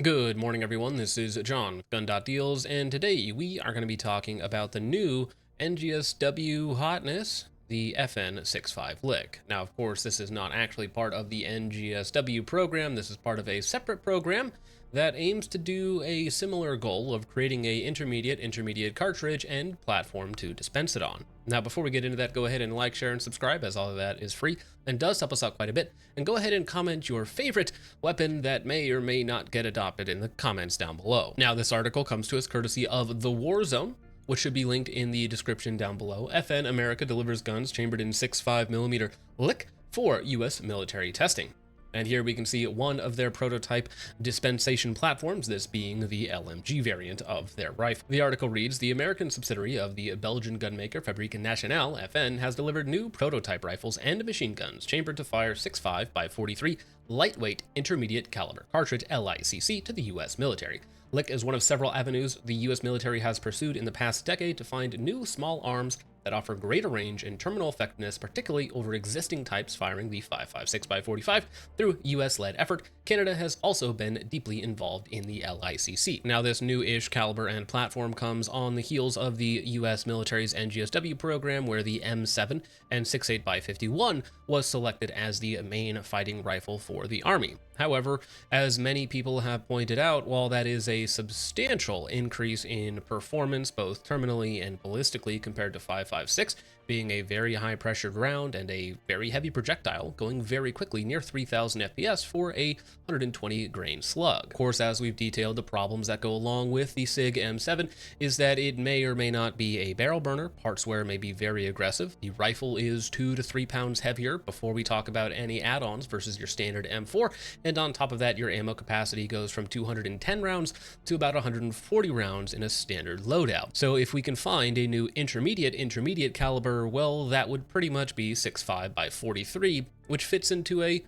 Good morning, everyone. This is John with Gun.Deals, and today we are going to be talking about the new NGSW hotness, the FN 65 LICC. Now, of course, this is not actually part of the NGSW program. This is part of a separate program that aims to do a similar goal of creating a intermediate cartridge and platform to dispense it on. Now, before we get into that, go ahead and like, share, and subscribe, as all of that is free and does help us out quite a bit. And go ahead and comment your favorite weapon that may or may not get adopted in the comments down below. Now, this article comes to us courtesy of The War Zone, which should be linked in the description down below. FN America delivers guns chambered in 6.5mm LICC for U.S. military testing. And here we can see one of their prototype dispensation platforms, this being the LMG variant of their rifle. The article reads, the American subsidiary of the Belgian gunmaker Fabrique Nationale, FN, has delivered new prototype rifles and machine guns chambered to fire 6.5 by 43 lightweight intermediate caliber cartridge LICC to the U.S. military. LICC is one of several avenues the U.S. military has pursued in the past decade to find new small arms that offer greater range and terminal effectiveness, particularly over existing types firing the 5.56 by 45 through U.S.-led effort. Canada has also been deeply involved in the LICC. Now, this new-ish caliber and platform comes on the heels of the U.S. military's NGSW program, where the M7 and 6.8 by 51 was selected as the main fighting rifle for the Army. However, as many people have pointed out, while that is a substantial increase in performance, both terminally and ballistically, compared to 5.56, being a very high pressured round and a very heavy projectile going very quickly near 3000 FPS for a 120 grain slug. Of course, as we've detailed, the problems that go along with the SIG M7 is that it may or may not be a barrel burner, parts wear may be very aggressive, the rifle is 2 to 3 pounds heavier before we talk about any add-ons versus your standard M4, and on top of that, your ammo capacity goes from 210 rounds to about 140 rounds in a standard loadout. So if we can find a new intermediate caliber, well, that would pretty much be 6.5 by 43, which fits into a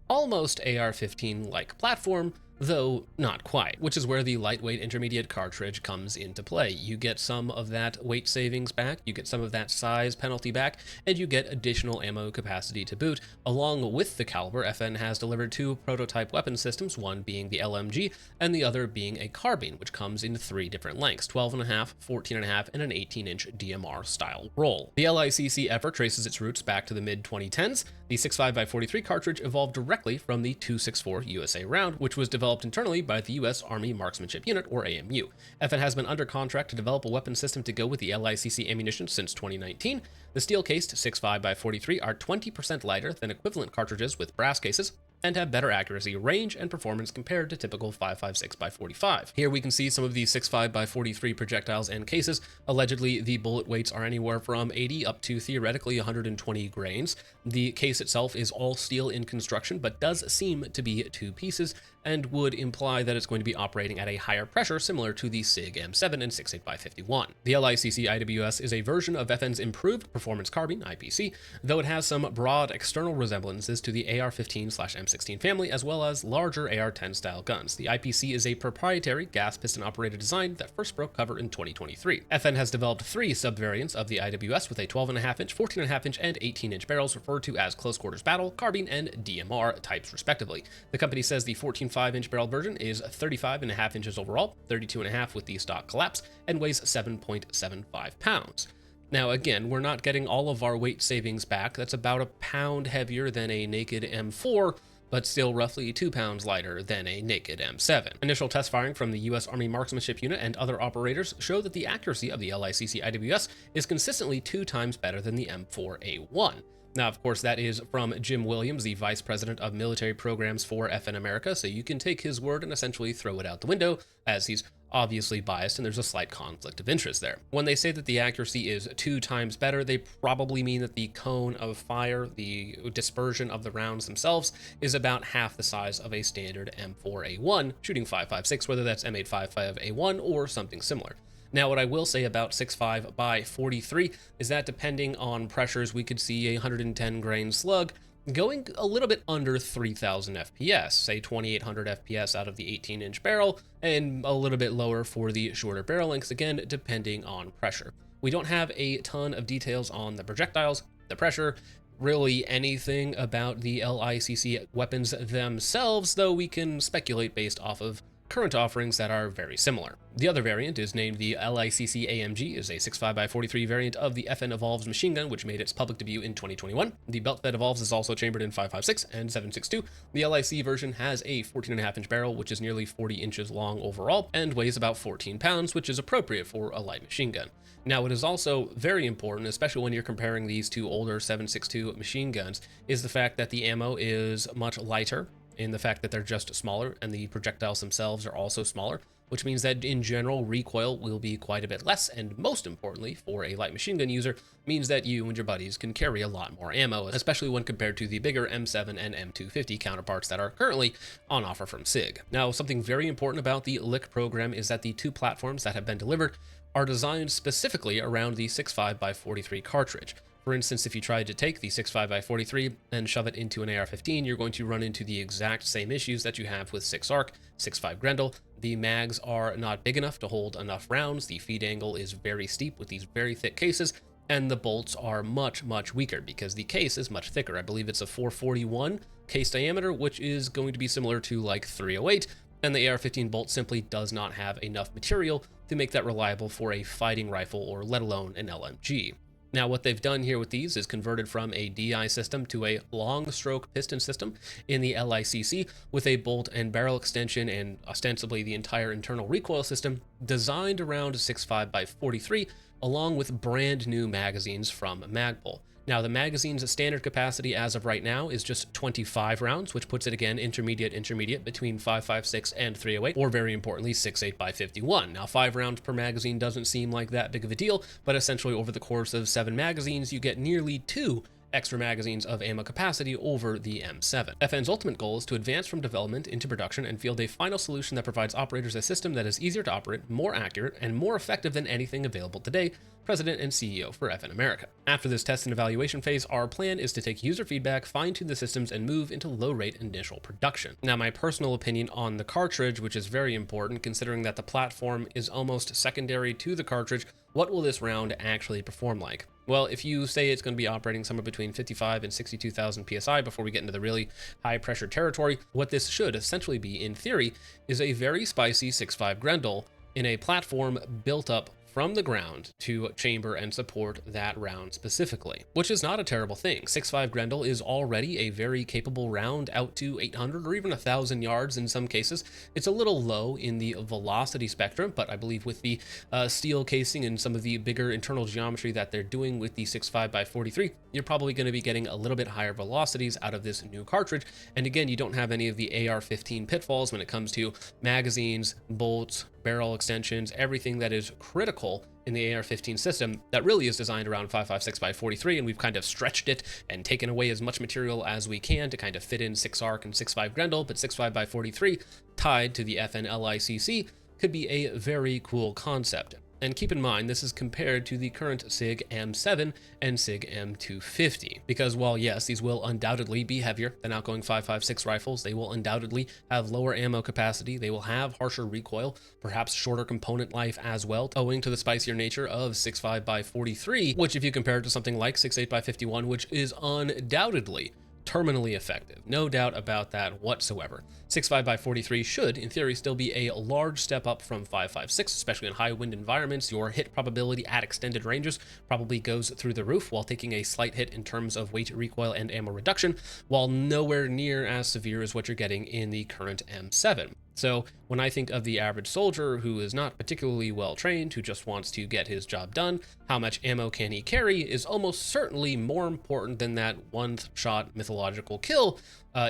almost AR-15-like platform, though not quite, which is where the lightweight intermediate cartridge comes into play. You get some of that weight savings back, you get some of that size penalty back, and you get additional ammo capacity to boot. Along with the caliber, FN has delivered two prototype weapon systems, one being the LMG and the other being a carbine, which comes in 3 different lengths, 12.5, 14.5, and an 18-inch DMR style roll. The LICC effort traces its roots back to the mid-2010s. The 6.5 by 43 cartridge evolved directly from the 2.64 USA round, which was developed internally by the U.S. Army Marksmanship Unit, or AMU. FN has been under contract to develop a weapon system to go with the LICC ammunition since 2019. The steel-cased 6.5 by 43 are 20% lighter than equivalent cartridges with brass cases, and have better accuracy, range, and performance compared to typical 5.56 by 45. Here we can see some of the 6.5 by 43 projectiles and cases. Allegedly, the bullet weights are anywhere from 80 up to theoretically 120 grains. The case itself is all steel in construction, but does seem to be 2 pieces, and would imply that it's going to be operating at a higher pressure, similar to the SIG M7 and 6.8 by 51. The LICC IWS is a version of FN's improved Performance Carbine, IPC, though it has some broad external resemblances to the AR-15/M16 family, as well as larger AR-10 style guns. The IPC is a proprietary gas piston operated design that first broke cover in 2023. FN has developed 3 subvariants of the IWS with a 12.5-inch, 14.5-inch, and 18-inch barrels referred to as close quarters battle, carbine, and DMR types respectively. The company says the 14.5-inch barrel version is 35.5 inches overall, 32.5 with the stock collapse, and weighs 7.75 pounds. Now again, we're not getting all of our weight savings back. That's about a pound heavier than a naked M4, but still roughly 2 pounds lighter than a naked M7. Initial test firing from the U.S. Army Marksmanship Unit and other operators show that the accuracy of the LICC IWS is consistently 2 times better than the M4A1. Now, of course, that is from Jim Williams, the Vice President of Military Programs for FN America, so you can take his word and essentially throw it out the window, as he's obviously biased and there's a slight conflict of interest there. When they say that the accuracy is 2 times better, they probably mean that the cone of fire, the dispersion of the rounds themselves, is about half the size of a standard M4A1 shooting 5.56, whether that's M855A1 or something similar. Now, what I will say about 6.5 by 43 is that depending on pressures, we could see a 110 grain slug going a little bit under 3000 FPS, say 2800 FPS out of the 18-inch barrel, and a little bit lower for the shorter barrel lengths, again, depending on pressure. We don't have a ton of details on the projectiles, the pressure, really anything about the LICC weapons themselves, though we can speculate based off of current offerings that are very similar. The other variant is named the LICC AMG, is a 6.5x43 variant of the FN Evolves machine gun, which made its public debut in 2021. The belt that evolves is also chambered in 5.56 and 7.62. The LIC version has a 14.5-inch barrel, which is nearly 40 inches long overall, and weighs about 14 pounds, which is appropriate for a light machine gun. Now, it is also very important, especially when you're comparing these two older 7.62 machine guns, is the fact that the ammo is much lighter, in the fact that they're just smaller, and the projectiles themselves are also smaller, which means that in general recoil will be quite a bit less, and most importantly for a light machine gun user means that you and your buddies can carry a lot more ammo, especially when compared to the bigger M7 and M250 counterparts that are currently on offer from SIG. Now, something very important about the LICC program is that the two platforms that have been delivered are designed specifically around the 6.5x43 cartridge. For instance, if you tried to take the 6.5x43 and shove it into an AR-15, you're going to run into the exact same issues that you have with 6 ARC, 6.5 Grendel. The mags are not big enough to hold enough rounds, the feed angle is very steep with these very thick cases, and the bolts are much weaker because the case is much thicker. I believe it's a 441 case diameter, which is going to be similar to like 308, and the AR-15 bolt simply does not have enough material to make that reliable for a fighting rifle or let alone an LMG. Now, what they've done here with these is converted from a DI system to a long stroke piston system in the LICC with a bolt and barrel extension and ostensibly the entire internal recoil system designed around 6.5x43 along with brand new magazines from Magpul. Now, the magazine's standard capacity as of right now is just 25 rounds, which puts it again intermediate between 5.56 and 308, or very importantly 6.8x51. Now, 5 rounds per magazine doesn't seem like that big of a deal, but essentially over the course of 7 magazines, you get nearly 2 extra magazines of ammo capacity over the M7. FN's ultimate goal is to advance from development into production and field a final solution that provides operators a system that is easier to operate, more accurate, and more effective than anything available today, President and CEO for FN America. After this test and evaluation phase, our plan is to take user feedback, fine-tune the systems, and move into low-rate initial production. Now, my personal opinion on the cartridge, which is very important considering that the platform is almost secondary to the cartridge, what will this round actually perform like? Well, if you say it's going to be operating somewhere between 55 and 62,000 PSI before we get into the really high pressure territory, what this should essentially be, in theory, is a very spicy 6.5 Grendel in a platform built up from the ground to chamber and support that round specifically, which is not a terrible thing. 6.5 Grendel is already a very capable round out to 800 or even 1,000 yards in some cases. It's a little low in the velocity spectrum, but I believe with the steel casing and some of the bigger internal geometry that they're doing with the 6.5x43, you're probably going to be getting a little bit higher velocities out of this new cartridge. And again, you don't have any of the AR-15 pitfalls when it comes to magazines, bolts, barrel extensions, everything that is critical in the AR-15 system that really is designed around 5.56x43, and we've kind of stretched it and taken away as much material as we can to kind of fit in 6 ARC and 6.5 Grendel, but 6.5x43 tied to the FN LICC could be a very cool concept. And keep in mind, this is compared to the current SIG M7 and SIG M250. Because while yes, these will undoubtedly be heavier than outgoing 5.56 rifles, they will undoubtedly have lower ammo capacity, they will have harsher recoil, perhaps shorter component life as well, owing to the spicier nature of 6.5x43, which if you compare it to something like 6.8x51, which is undoubtedly terminally effective. No doubt about that whatsoever. 6.5x43 should, in theory, still be a large step up from 5.56, especially in high wind environments. Your hit probability at extended ranges probably goes through the roof while taking a slight hit in terms of weight, recoil, and ammo reduction, while nowhere near as severe as what you're getting in the current M7. So when I think of the average soldier who is not particularly well trained, who just wants to get his job done, how much ammo can he carry is almost certainly more important than that one-shot mythological kill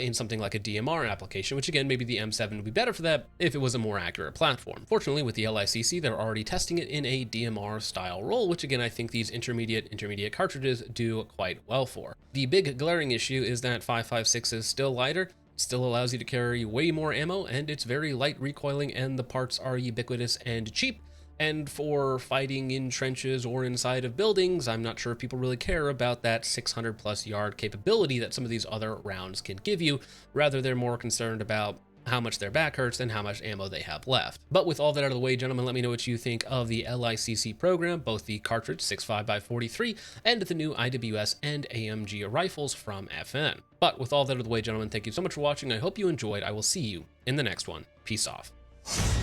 in something like a DMR application, which again, maybe the M7 would be better for that if it was a more accurate platform. Fortunately, with the LICC, they're already testing it in a DMR style role, which again, I think these intermediate cartridges do quite well for. The big glaring issue is that 5.56 is still lighter, still allows you to carry way more ammo, and it's very light recoiling, and the parts are ubiquitous and cheap. And for fighting in trenches or inside of buildings, I'm not sure if people really care about that 600+ yard capability that some of these other rounds can give you. Rather, they're more concerned about how much their back hurts and how much ammo they have left. But with all that out of the way, gentlemen, let me know what you think of the LICC program, both the cartridge 6.5x43 and the new IWS and AMG rifles from FN. But with all that out of the way, gentlemen, thank you so much for watching. I hope you enjoyed. I will see you in the next one. Peace off. LICC.